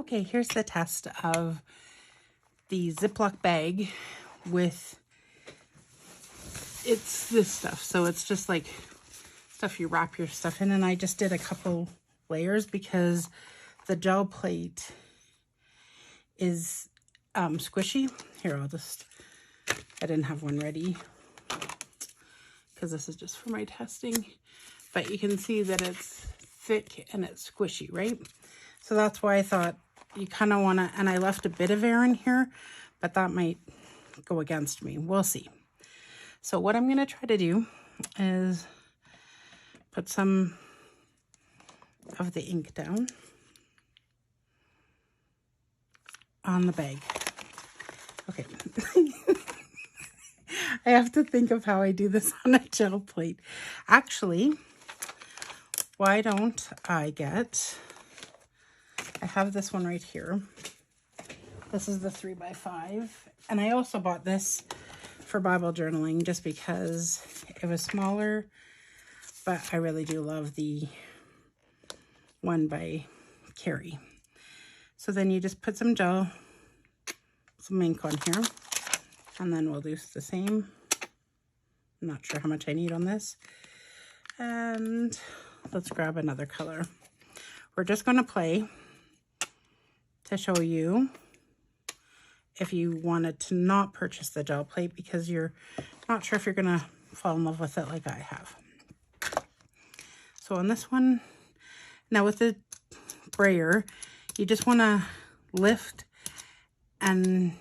Okay, here's the test of the Ziploc bag with, it's this stuff. So it's just like stuff you wrap your stuff in. And I just did a couple layers because the gel plate is squishy. Here, I didn't have one ready because this is just for my testing. But you can see that it's thick and it's squishy, right? So that's why I thought you kind of want to, and I left a bit of air in here, but that might go against me. We'll see. So what I'm going to try to do is put some of the ink down on the bag. Okay. I have to think of how I do this on a gel plate. Actually, why don't I have this one right here. This is the 3x5. And I also bought this for Bible journaling just because it was smaller, but I really do love the one by Carrie. So then you just put some gel, some ink on here, and then we'll do the same. I'm not sure how much I need on this. And let's grab another color. We're just going to play to show you if you wanted to not purchase the gel plate because you're not sure if you're going to fall in love with it like I have. So on this one, now with the brayer, you just want to lift and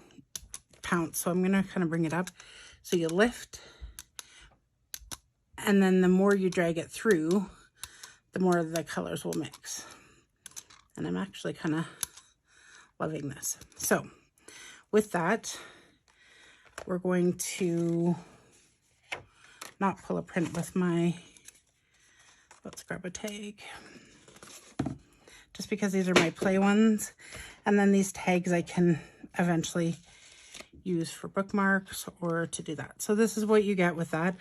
pounce. So I'm going to kind of bring it up. So you lift, and then the more you drag it through, the more the colors will mix. And I'm actually kind of loving this. So with that, we're going to not pull a print with my, let's grab a tag. Just because these are my play ones. And then these tags I can eventually use for bookmarks or to do that. So this is what you get with that.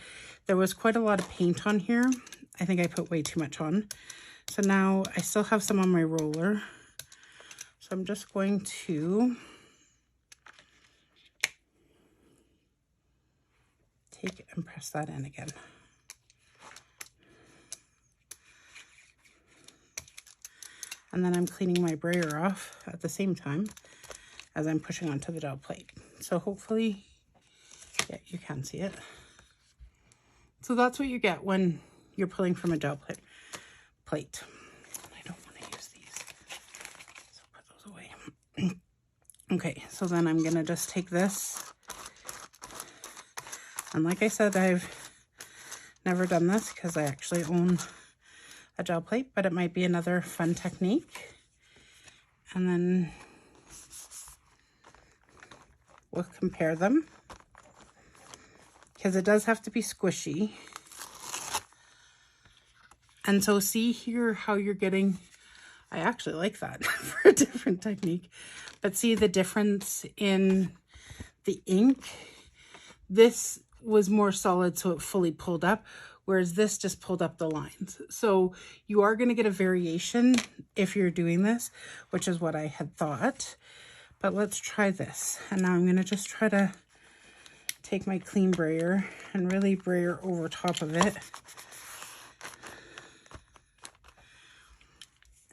There was quite a lot of paint on here. I think I put way too much on. So now I still have some on my roller. So I'm just going to take it and press that in again. And then I'm cleaning my brayer off at the same time as I'm pushing onto the gel plate. So hopefully, yeah, you can see it. So that's what you get when you're pulling from a gel plate. I don't want to use these, so put those away. Okay, so then I'm gonna just take this. And like I said, I've never done this because I actually own a gel plate, but it might be another fun technique. And then we'll compare them because it does have to be squishy. And so see here how you're getting, I actually like that for a different technique, but see the difference in the ink. This was more solid, so it fully pulled up, whereas this just pulled up the lines. So you are going to get a variation if you're doing this, which is what I had thought. But let's try this. And now I'm going to just try to take my clean brayer and really brayer over top of it.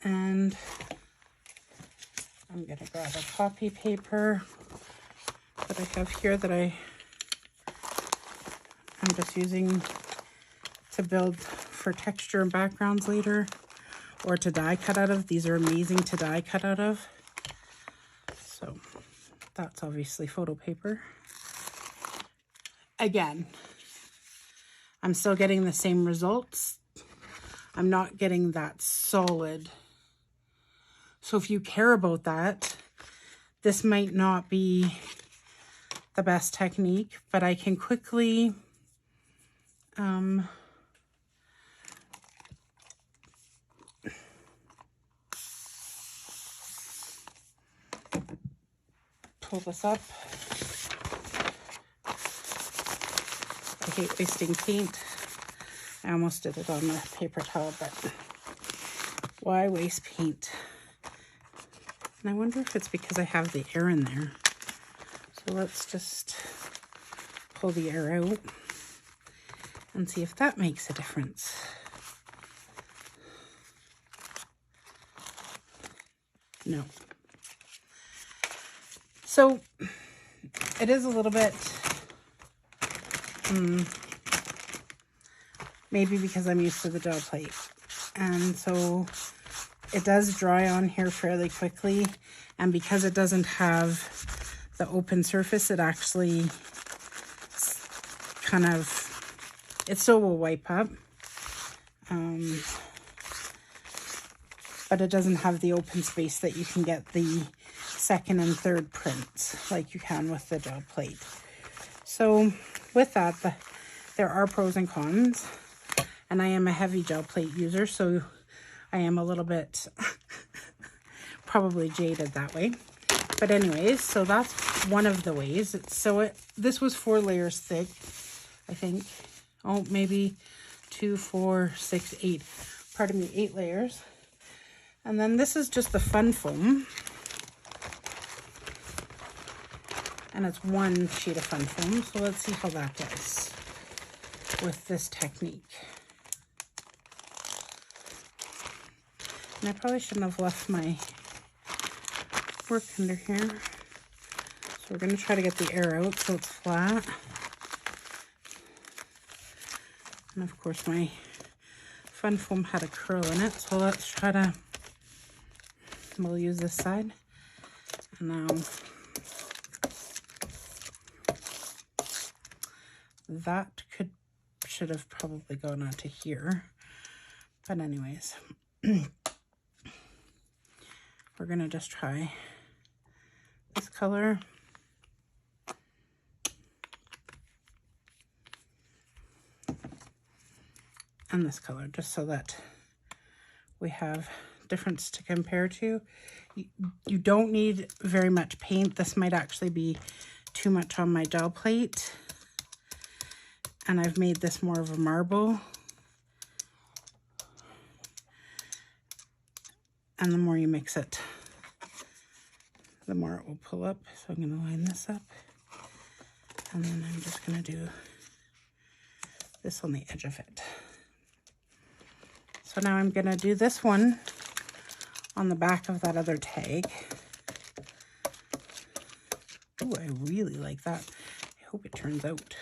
And I'm going to grab a copy paper that I have here that I'm just using to build for texture and backgrounds later, or to die cut out of. These are amazing to die cut out of. So that's obviously photo paper. Again, I'm still getting the same results. I'm not getting that solid. So if you care about that, this might not be the best technique, but I can quickly pull this up. I hate wasting paint. I almost did it on the paper towel, but why waste paint? And I wonder if it's because I have the air in there. So let's just pull the air out and see if that makes a difference. No. So it is a little bit, maybe because I'm used to the gel plate. And so it does dry on here fairly quickly. And because it doesn't have the open surface, it actually kind of, it still will wipe up. But it doesn't have the open space that you can get the second and third prints like you can with the gel plate. So with that, there are pros and cons. And I am a heavy gel plate user, so I am a little bit probably jaded that way. But anyways, so that's one of the ways. This was 4 layers thick, I think. Oh, maybe 2, 4, 6, 8. Pardon me, 8 layers. And then this is just the fun foam. And it's 1 sheet of fun foam. So let's see how that goes with this technique. And I probably shouldn't have left my work under here. So we're going to try to get the air out so it's flat. And of course my fun foam had a curl in it. So let's try to, we'll use this side. And now that should have probably gone onto here. But anyways, we're going to just try this color. And this color, just so that we have difference to compare to. You don't need very much paint. This might actually be too much on my gel plate. And I've made this more of a marble. And the more you mix it, the more it will pull up. So I'm going to line this up. And then I'm just going to do this on the edge of it. So now I'm going to do this one on the back of that other tag. Oh, I really like that. I hope it turns out.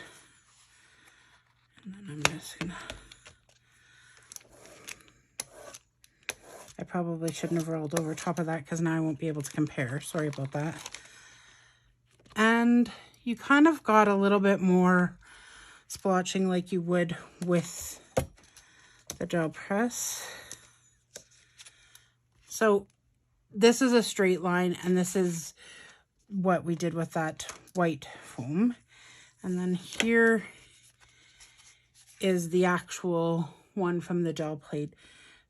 And then I'm just going to... I probably shouldn't have rolled over top of that because now I won't be able to compare. Sorry about that. And you kind of got a little bit more splotching like you would with the gel press. So this is a straight line and this is what we did with that white foam. And then here is the actual one from the gel plate.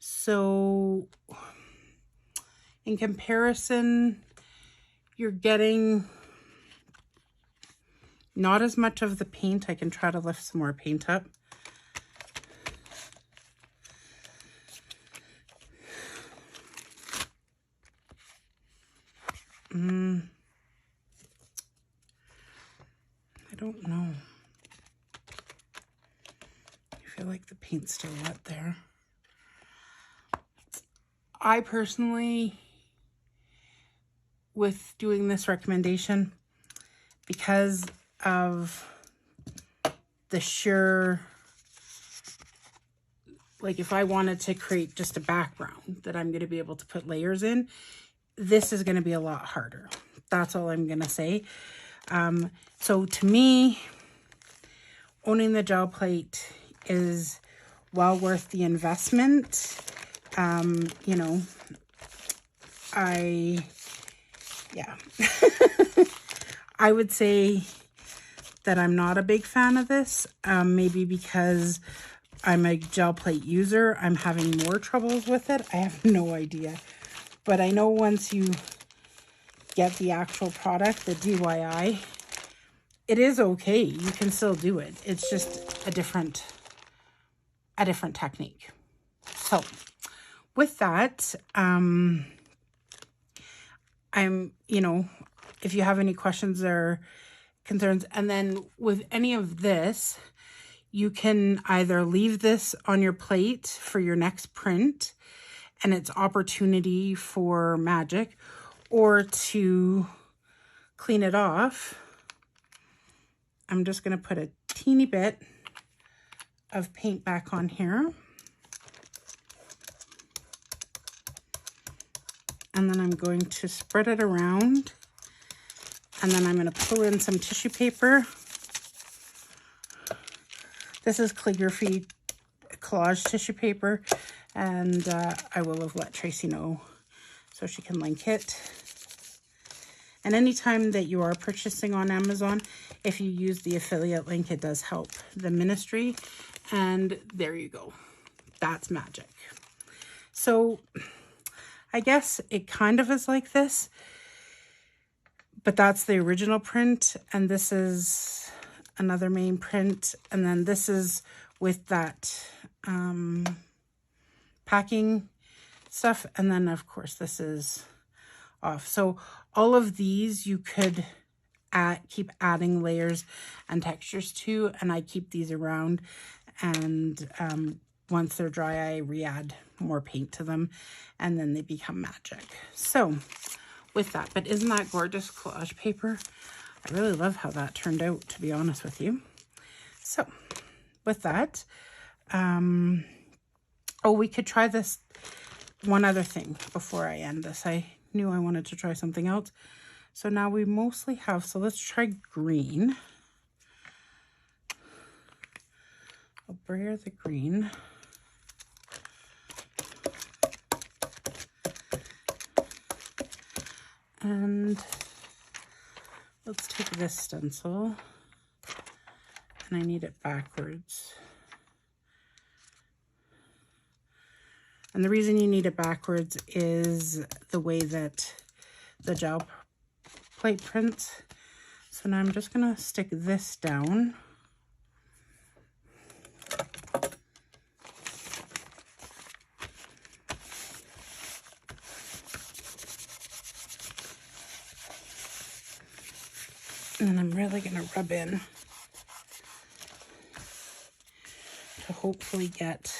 So in comparison, you're getting not as much of the paint. I can try to lift some more paint up. I don't know. I feel like the paint's still wet there. I personally, with doing this recommendation, because of the sheer, like if I wanted to create just a background that I'm going to be able to put layers in, this is going to be a lot harder. That's all I'm going to say. So to me, owning the gel plate is well worth the investment. You know, yeah, I would say that I'm not a big fan of this, maybe because I'm a gel plate user, I'm having more troubles with it. I have no idea, but I know once you get the actual product, the DYI, it is okay. You can still do it. It's just a different technique. So with that, you know, if you have any questions or concerns. And then with any of this, you can either leave this on your plate for your next print and it's opportunity for magic, or to clean it off. I'm just going to put a teeny bit of paint back on here. And then I'm going to spread it around. And then I'm going to pull in some tissue paper. This is calligraphy collage tissue paper. And I will have let Tracy know so she can link it. And anytime that you are purchasing on Amazon, if you use the affiliate link, it does help the ministry. And there you go. That's magic. So I guess it kind of is like this, but that's the original print. And this is another main print. And then this is with that packing stuff. And then of course this is off. So all of these you could keep adding layers and textures to, and I keep these around, and once they're dry I re-add more paint to them and then they become magic. So with that, but isn't that gorgeous collage paper? I really love how that turned out, to be honest with you. So with that, oh, we could try this one other thing before I end this. I knew I wanted to try something else. So now we mostly have, so let's try green. I'll brayer the green. And let's take this stencil, and I need it backwards. And the reason you need it backwards is the way that the gel plate prints. So now I'm just going to stick this down. And then I'm really going to rub in to hopefully get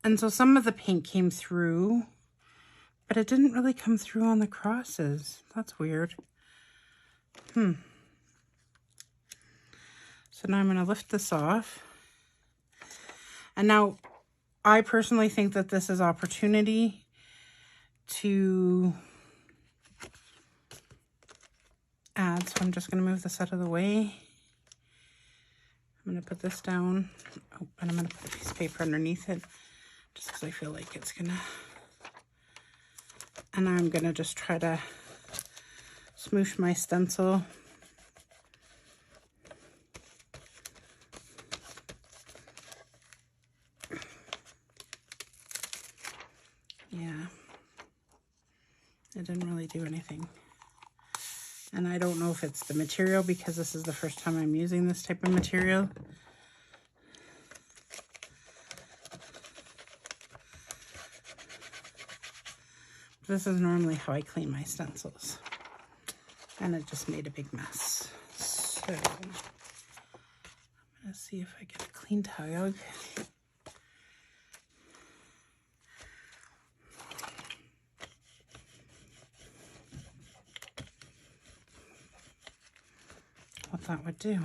and so some of the paint came through, but it didn't really come through on the crosses. That's weird. So now I'm going to lift this off. And now I personally think that this is opportunity to add. So I'm just going to move this out of the way. I'm going to put this down. Oh, and I'm going to put a piece of paper underneath it, just because I feel like it's going to. And I'm going to just try to smoosh my stencil. Yeah, it didn't really do anything. And I don't know if it's the material, because this is the first time I'm using this type of material. This is normally how I clean my stencils. And it just made a big mess. So I'm going to see if I get a clean towel. What that would do.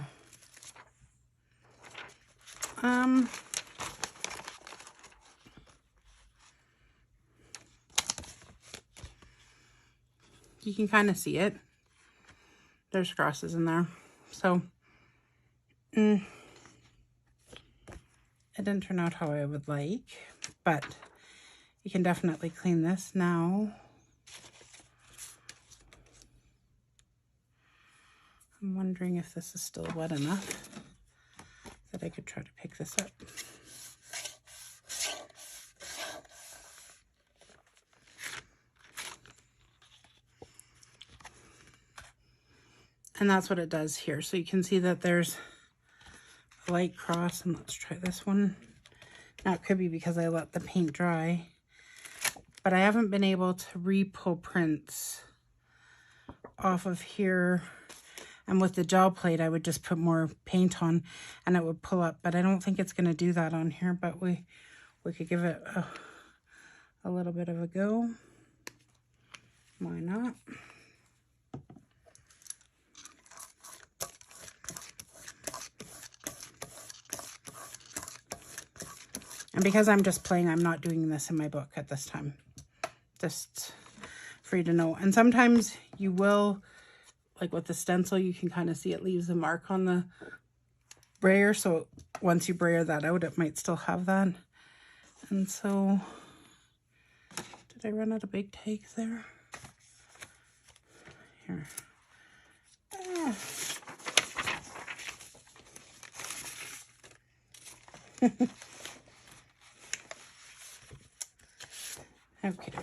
You can kind of see it. There's crosses in there. So, it didn't turn out how I would like, but you can definitely clean this now. I'm wondering if this is still wet enough that I could try to pick this up. And that's what it does here. So you can see that there's a light cross, and let's try this one. Now it could be because I let the paint dry, but I haven't been able to re-pull prints off of here. And with the gel plate, I would just put more paint on and it would pull up, but I don't think it's going to do that on here, but we could give it a little bit of a go. Why not? And because I'm just playing, I'm not doing this in my book at this time. Just for you to know. And sometimes you will, like with the stencil, you can kind of see it leaves a mark on the brayer. So once you brayer that out, it might still have that. And so, did I run out of big tags there? Here. Ah. Okay.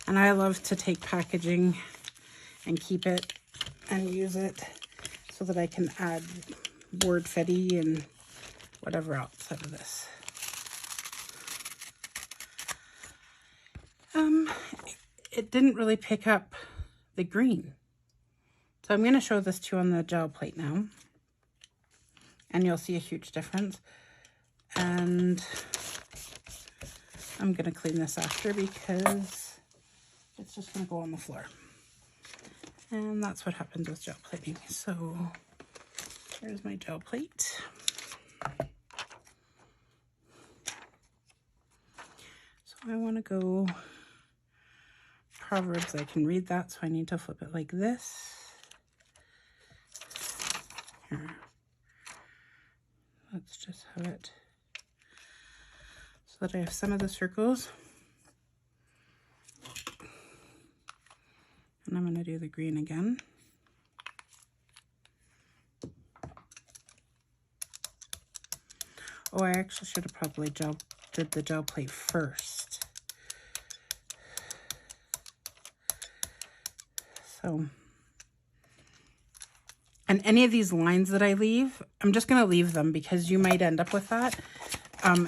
And I love to take packaging and keep it and use it so that I can add word fetty and whatever else out of this. It didn't really pick up the green. So I'm going to show this to you on the gel plate now. And you'll see a huge difference. And I'm going to clean this after because it's just going to go on the floor. And that's what happens with gel plating. So here's my gel plate. So I want to go Proverbs. I can read that, so I need to flip it like this. Here. Let's just have it so that I have some of the circles. And I'm going to do the green again. Oh, I actually should have probably did the gel plate first. So, and any of these lines that I leave, I'm just going to leave them because you might end up with that.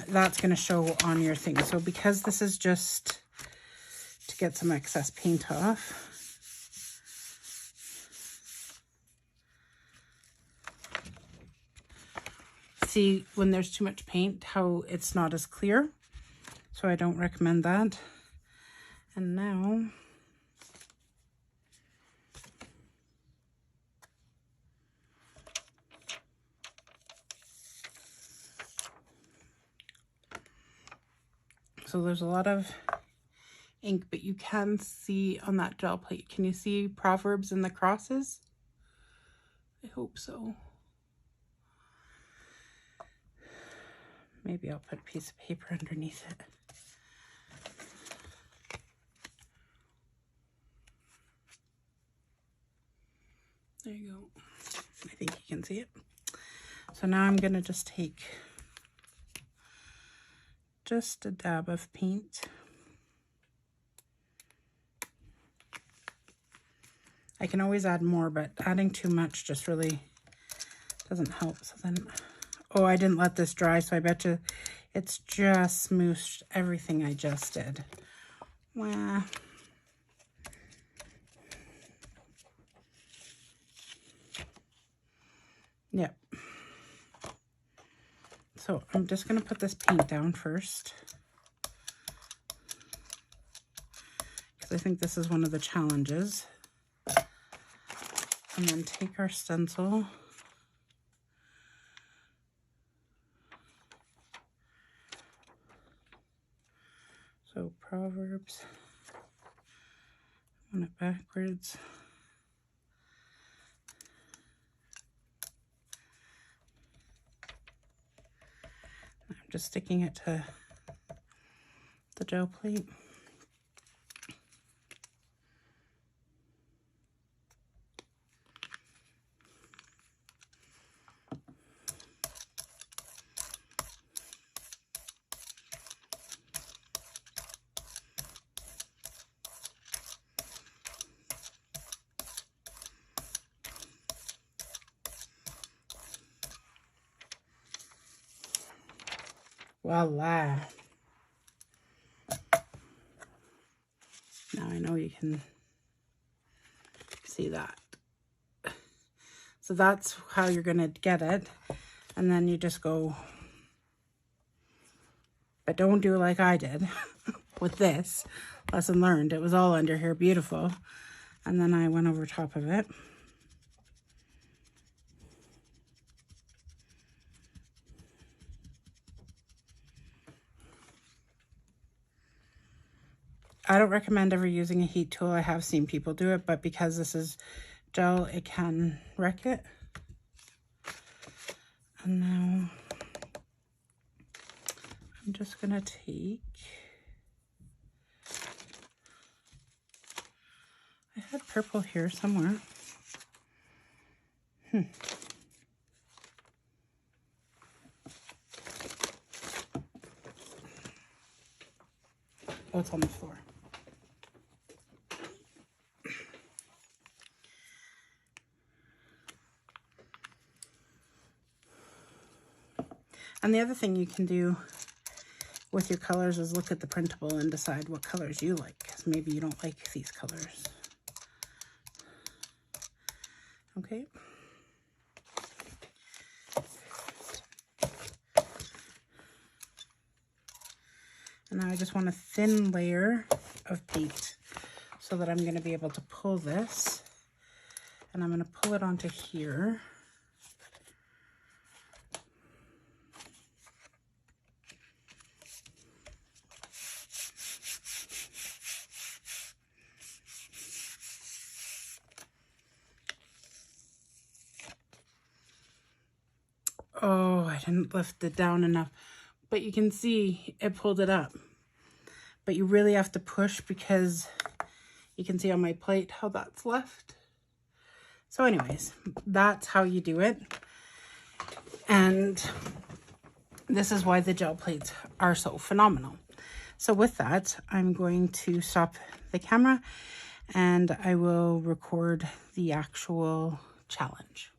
That's going to show on your thing. So because this is just to get some excess paint off, see when there's too much paint how it's not as clear, so I don't recommend that. And now so there's a lot of ink, but you can see on that gel plate, can you see Proverbs and the crosses? I hope so. Maybe I'll put a piece of paper underneath it. There you go. I think you can see it. So now I'm going to just take just a dab of paint. I can always add more, but adding too much just really doesn't help. So then, oh, I didn't let this dry, so I bet you it's just smooshed everything I just did. Wow. Yep. So I'm just going to put this paint down first, because I think this is one of the challenges. And then take our stencil. So Proverbs, run it backwards. I'm just sticking it to the gel plate. Voila. Now I know you can see that. So that's how you're going to get it. And then you just go, but don't do like I did with this. Lesson learned. It was all under here, beautiful. And then I went over top of it. I don't recommend ever using a heat tool. I have seen people do it, but because this is gel, it can wreck it. And now I'm just gonna take, I had purple here somewhere. Oh, it's on the floor. And the other thing you can do with your colors is look at the printable and decide what colors you like, because maybe you don't like these colors. Okay. And now I just want a thin layer of paint so that I'm going to be able to pull this, and I'm going to pull it onto here. Oh, I didn't lift it down enough, but you can see it pulled it up. But you really have to push, because you can see on my plate how that's left. So anyways, that's how you do it. And this is why the gel plates are so phenomenal. So with that, I'm going to stop the camera and I will record the actual challenge.